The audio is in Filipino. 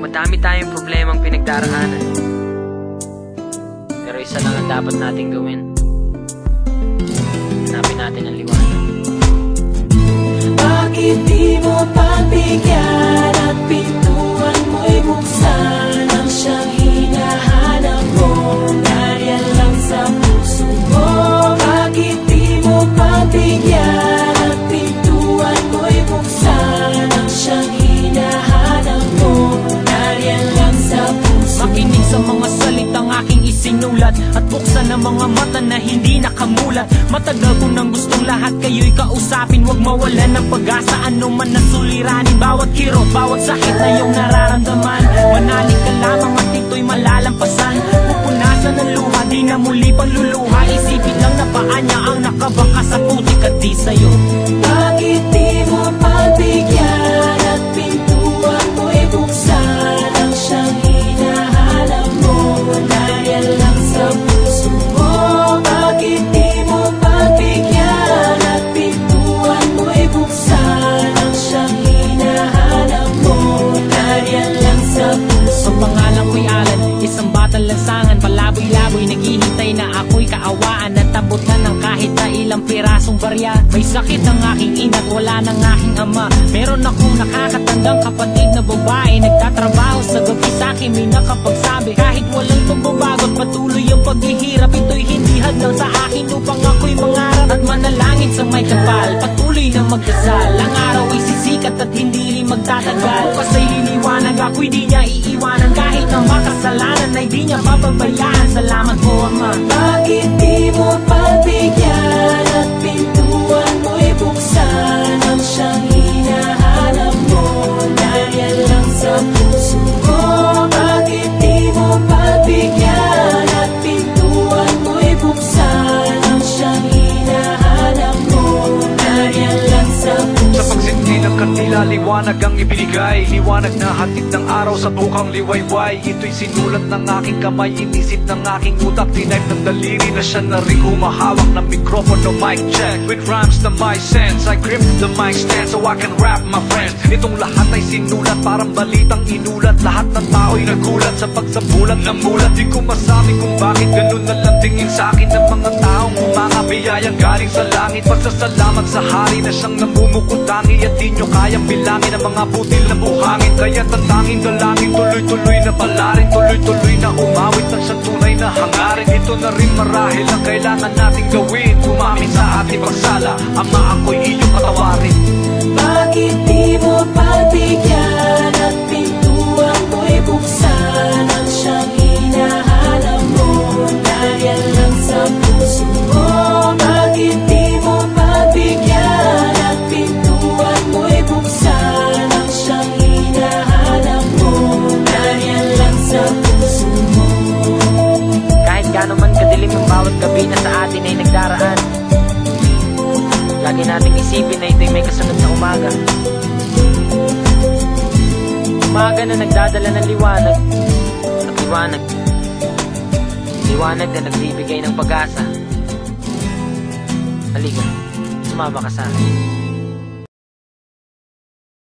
Madami tayong problemang pinagdaraanan, pero isa lang ang dapat nating gawin. Hanapin natin ang liwanag. Bakit di mo pagbigyan at pintuan mo'y buksan ang siyang hinahanap mo? Nariyan lang sa puso mo. Bakit di mo pagbigyan at pintuan mo'y buksan ang siyang hinahanap mo? Nariyan lang sa puso mo. Makinig sa mga salitang aking isinulat at buksan ang mga mata na hindi nakamulat. Matagal ko nang gustong lahat kayo'y kausapin. Huwag mawalan ng pag-asa, ano man ang suliranin. Bawat kirot, bawat sakit na iyong nararamdaman, manalig ka lamang at ito'y malalampasan. Pupunasan ng luha, di na muli panluluha. Isipin lang na paa niya ang nakabaka sa putik at di sa'yo. Bakit di mo pagbigyan at pintuan mo'y buksan ang siyang hinahanap mo? Nariyan lang sa puso mo. Bakit di mo pagbigyan at pintuan mo'y buksan ang siyang hinahanap mo? Nariyan lang sa puso Ang mo. pangalan ko'y Alan, isang batang lansangan. Palaboy-laboy, naghihintay na ako'y kaawaan. Natabutan ng kahit na ilang pirasong barya. May sakit ang aking ina't wala ng aking ama. Meron akong nakakatandang kapatid na babae, nagtatrabaho sa gabi sa'kin, may nakapagsabi. Kahit walang pagbabago at patuloy ang paghihirap, ito'y hindi hadlang sa akin upang ako'y mangarap at manalangin sa may kapal. Patuloy na magdasal, ang araw ay sisikat at hindi rin magtatagal. Bukas ay liliwanag, ako'y di niya iiwanan. Kahit na makasalanan ay di niya papabayaan. Salamat po, Ama. Bakit di mo pagbigyan at pintuan mo'y buksan ang siyang hinahanap mo? Nariyan lang sa puso mo. Bakit di mo pagbigyan at pintuan mo'y buksan ang siyang hinahanap mo? Nariyan lang sa puso Sa pagsindi ng kandila, liwanag ang ibinigay. Liwanag na hatid ng araw sa bukang liwayway. Ito'y sinulat ng aking kamay, inisip ng aking utak. Tinipe ng daliri na siya na rin humahawak ng mikropono. Mic check with rhymes na my sense. I grip the mic stand so I can rap my friends. Itong lahat ay sinulat, parang balitang inulat. Lahat ng tao'y nagulat sa pagsabulat ng mulat. Di ko masabi kung bakit ganun na lang tingin sa akin ng mga taong mga biyayang galing sa langit. Pasasalamat sa hari na siyang namumukutangi at di nyo kayang bilangin ang mga butil na buhangin. Kaya tantangin dalangin, tuloy-tuloy na palarin, tuloy-tuloy na umawit ng siyang tunay na hangarin. Ito na rin marahil ang kailangan nating gawin, umamin sa ating pagsala. Ama, ako'y iyong patawarin. Bakit di mo pagbigyan at pintuan mo'y buksan ang siyang hinahanap mo? Nariyan lang sa puso mo. Bakit di mo pagbigyan at pintuan mo'y buksan ang siyang hinahanap mo? Nariyan lang sa puso mo. Kahit gaano man kadilim ang bawat gabi na sa atin ay nagdaraan, lagi nating isipin na ito'y may kasunod na umaga. Umaga na nagdadala ng liwanag at liwanag. Liwanag na nagbibigay ng pag-asa. Halika, sumama ka sa akin.